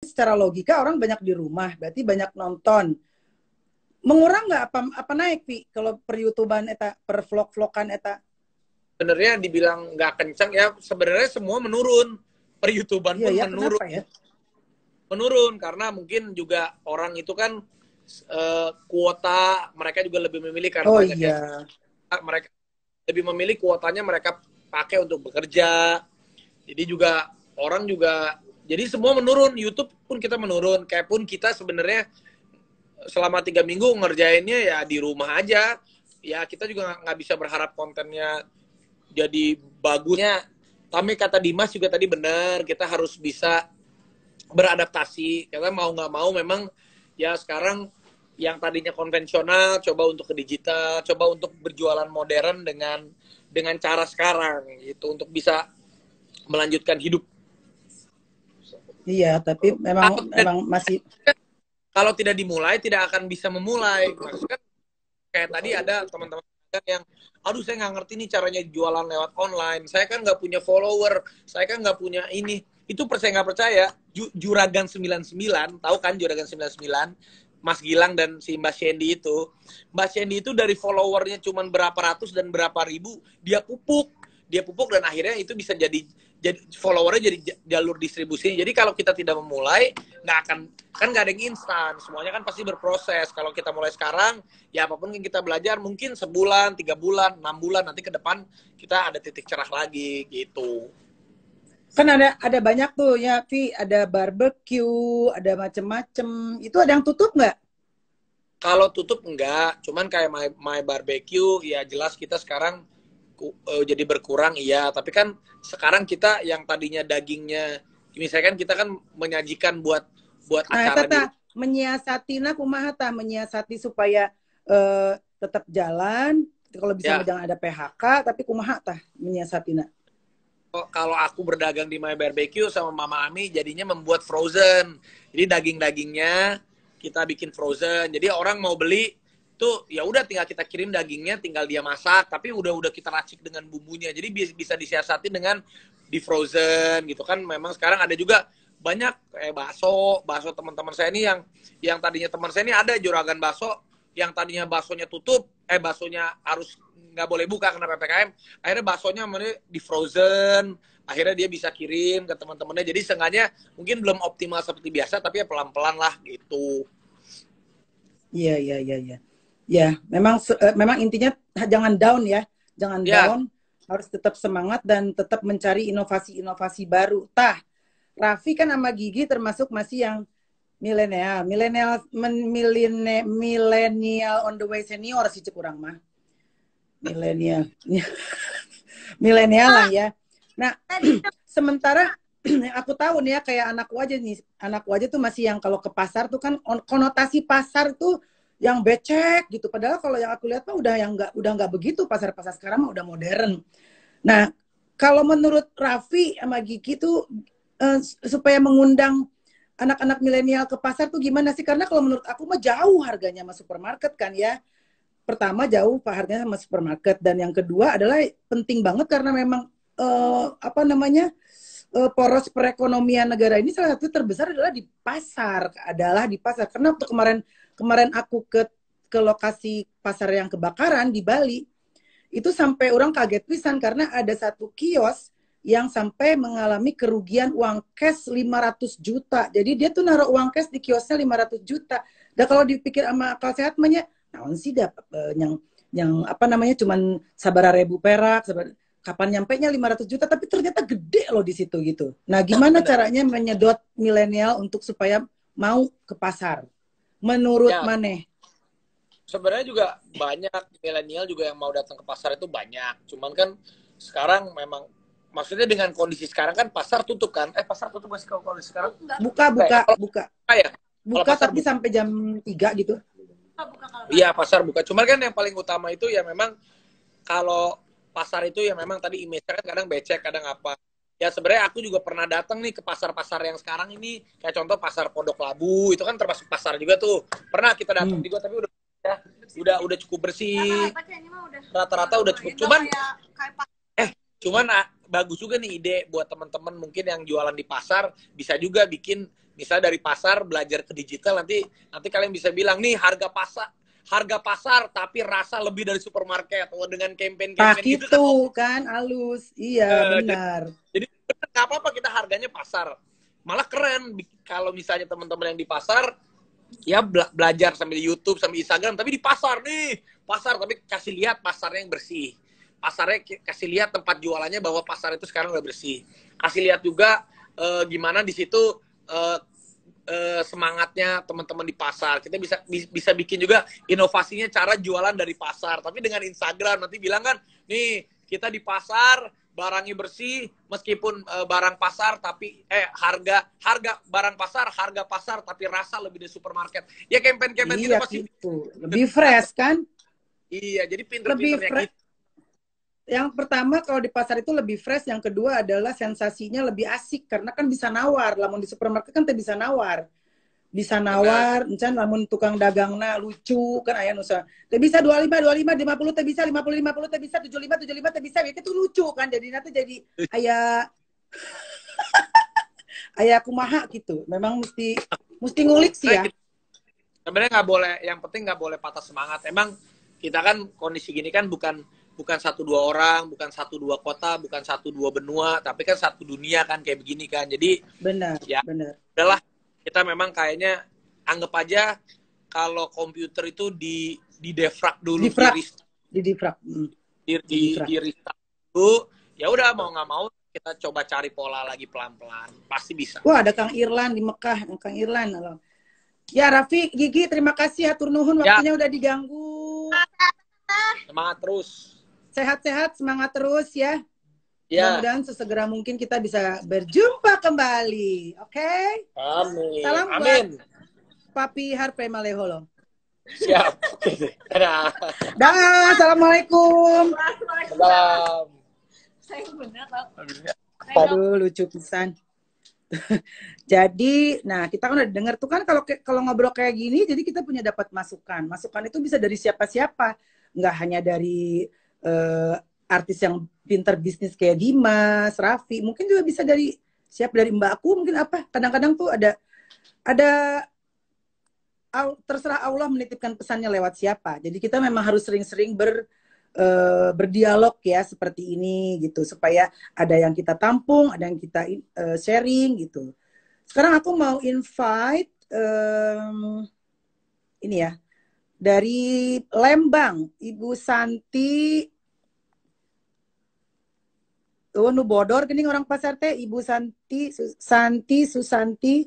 secara logika orang banyak di rumah, berarti banyak nonton. Mengurang nggak apa naik Pi kalau per YouTubean eta, per vlog-vlogan eta? Sebenarnya dibilang nggak kencang ya, sebenarnya semua menurun. Per YouTubean Iya pun ya, menurun. kenapa ya? Menurun karena mungkin juga orang itu kan kuota mereka juga lebih memilih karena Oh banyaknya iya. mereka lebih memilih kuotanya mereka pakai untuk bekerja. Jadi juga orang juga jadi semua menurun. YouTube pun kita menurun. Kayak pun kita sebenarnya selama 3 minggu ngerjainnya ya di rumah aja. Ya kita juga nggak bisa berharap kontennya jadi bagusnya. Tapi kata Dimas juga tadi benar, kita harus bisa beradaptasi. Karena mau nggak mau memang ya sekarang yang tadinya konvensional coba untuk ke digital, coba untuk berjualan modern dengan cara sekarang gitu untuk bisa melanjutkan hidup. Iya, tapi memang masih. Kalau tidak dimulai tidak akan bisa memulai. Maksudnya kayak tadi ada teman-teman yang aduh saya nggak ngerti nih caranya jualan lewat online, saya kan nggak punya follower, saya kan nggak punya ini, itu percaya nggak percaya, Juragan 99, tahu kan Juragan 99, Mas Gilang dan si Mbak Shandy itu dari followernya cuman berapa ratus dan berapa ribu, dia pupuk dan akhirnya itu bisa jadi followernya jadi jalur distribusi. Jadi kalau kita tidak memulai nggak akan, kan nggak ada yang instan, semuanya kan pasti berproses. Kalau kita mulai sekarang ya apapun yang kita belajar mungkin sebulan, 3 bulan, 6 bulan nanti ke depan kita ada titik cerah lagi gitu. Kan ada banyak tuh ya, Vi, ada barbecue, ada macem-macem. Itu ada yang tutup nggak? Kalau tutup enggak, cuman kayak my barbecue ya jelas kita sekarang jadi berkurang iya, tapi kan sekarang kita yang tadinya dagingnya misalkan kita kan menyajikan buat Nah, acara di menyiasati kumaha tah menyiasati supaya tetap jalan. Kalau bisa ya. jangan ada PHK, tapi kumaha tah menyiasatina. Kalau aku berdagang di My Barbecue sama Mama Ami jadinya membuat frozen. Jadi daging-dagingnya kita bikin frozen. Jadi orang mau beli tuh ya udah tinggal kita kirim dagingnya, tinggal dia masak, tapi udah kita racik dengan bumbunya. Jadi bisa disiasati dengan di frozen gitu kan. Memang sekarang ada juga banyak kayak bakso teman-teman saya ini yang tadinya teman saya ini ada juragan bakso yang tadinya baksonya tutup, baksonya harus nggak boleh buka karena PPKM, akhirnya baksonya di frozen, akhirnya dia bisa kirim ke teman-temannya. Jadi sengaja mungkin belum optimal seperti biasa, tapi ya pelan-pelan lah gitu. Iya, iya, iya, iya. Ya, memang intinya jangan down ya. Jangan Ya, down, harus tetap semangat dan tetap mencari inovasi-inovasi baru. Tah, Raffi kan sama Gigi termasuk masih yang milenial, milenial on the way senior sih kurang mah. Milenial. Milenial lah ya. Nah, sementara yang aku tahu nih ya kayak anakku aja tuh masih yang kalau ke pasar tuh kan konotasi pasar tuh yang becek gitu. Padahal kalau yang aku lihat mah udah nggak begitu, pasar-pasar sekarang mah udah modern. Nah, kalau menurut Raffi sama Gigi tuh supaya mengundang anak-anak milenial ke pasar tuh gimana sih? Karena kalau menurut aku mah jauh harganya sama supermarket kan ya. Pertama jauh harganya sama supermarket, dan yang kedua adalah penting banget karena memang apa namanya, poros perekonomian negara ini salah satu terbesar adalah di pasar. Karena waktu kemarin aku ke lokasi pasar yang kebakaran di Bali, itu sampai orang kaget pisan karena ada satu kios yang sampai mengalami kerugian uang cash 500 juta. Jadi dia tuh naruh uang cash di kiosnya 500 juta. Dan kalau dipikir sama akal sehat mahnya, naon sih yang apa namanya cuman sabar ribu perak, kapan nyampe nya 500 juta, tapi ternyata gede loh di situ gitu. Nah, gimana caranya menyedot milenial untuk supaya mau ke pasar? Menurut ya Maneh? sebenarnya juga banyak milenial juga yang mau datang ke pasar itu banyak. Cuman kan sekarang memang maksudnya dengan kondisi sekarang kan pasar tutup kan? Pasar tutup masih kalau kondisi sekarang? Buka Ya, kalau pasar tapi buka. sampai jam 3 gitu. Iya pasar buka. Cuman kan yang paling utama itu ya memang kalau pasar itu ya memang tadi image-nya kan kadang becek, kadang apa. Ya sebenarnya aku juga pernah datang nih ke pasar-pasar yang sekarang ini, kayak contoh pasar Pondok Labu, itu kan termasuk pasar juga tuh. Pernah kita datang juga tapi udah cukup bersih. Rata-rata udah cukup. Cuman bagus juga nih ide buat teman-teman mungkin yang jualan di pasar bisa juga bikin Misalnya dari pasar belajar ke digital, nanti kalian bisa bilang nih harga pasar tapi rasa lebih dari supermarket, atau dengan Nah campaign gitu gitu kan halus. Iya jadi, benar. jadi nggak apa-apa kita harganya pasar, malah keren kalau misalnya teman-teman yang di pasar ya belajar sambil di YouTube sambil Instagram, tapi di pasar nih, pasar tapi kasih lihat pasarnya yang bersih, pasarnya kasih lihat tempat jualannya bahwa pasar itu sekarang udah bersih, kasih lihat juga gimana di situ eh, semangatnya teman-teman di pasar. Kita bisa bikin juga inovasinya cara jualan dari pasar, tapi dengan Instagram nanti bilang kan, nih kita di pasar barangnya bersih meskipun barang pasar tapi harga barang pasar harga pasar tapi rasa lebih dari supermarket. Ya campaign gitu Iya pasti gitu. Lebih fresh kan? iya, jadi Lebih pinter-pinternya fresh. gitu. Yang pertama kalau di pasar itu lebih fresh, yang kedua adalah sensasinya lebih asik karena kan bisa nawar. Lamun di supermarket kan bisa nawar. Bisa Benar. nawar, encan lamun tukang dagangna lucu kan aya nusa. Teu bisa 25 50 teu bisa 50 teu bisa 75 teu bisa itu lucu kan jadi nanti jadi aya kumaha gitu. Memang mesti ngulik sih ya. Sebenarnya nggak boleh, yang penting nggak boleh patah semangat. Emang kita kan kondisi gini kan bukan satu dua orang, bukan satu dua kota, bukan satu dua benua, tapi kan satu dunia kan kayak begini kan. Jadi Benar, ya benar. udahlah, kita memang kayaknya anggap aja kalau komputer itu di defrag dulu, Difrak, di difrak. di restart dulu. Ya udah, mau nggak mau kita coba cari pola lagi pelan-pelan, pasti bisa. Wah, ada Kang Irlan di Mekah, Kang Irlan. Ya, Raffi, Gigi, terima kasih hatur nuhun Ya, waktunya udah diganggu. semangat terus. Sehat-sehat, semangat terus ya. Ya, Mudah-mudahan sesegera mungkin kita bisa berjumpa kembali. Oke? amin. Salam buat Amin. Papi Harpe Maleholo. Siap. Dadah. Dah, assalamualaikum. Salam. Saya benar. Aduh, lucu pisan. Jadi, nah kita kan udah dengar tuh kan kalau ngobrol kayak gini, jadi kita punya dapat masukan. Masukan itu bisa dari siapa-siapa, nggak hanya dari artis yang pinter bisnis kayak Dimas, Raffi, mungkin juga bisa dari dari Mbak aku mungkin apa. Kadang-kadang tuh ada terserah Allah menitipkan pesannya lewat siapa. Jadi kita memang harus sering-sering berdialog ya seperti ini gitu supaya ada yang kita tampung, ada yang kita sharing gitu. Sekarang aku mau invite ini ya dari Lembang, Ibu Santi. Oh, nu bodor gini orang pasar teh, Ibu Santi Susanti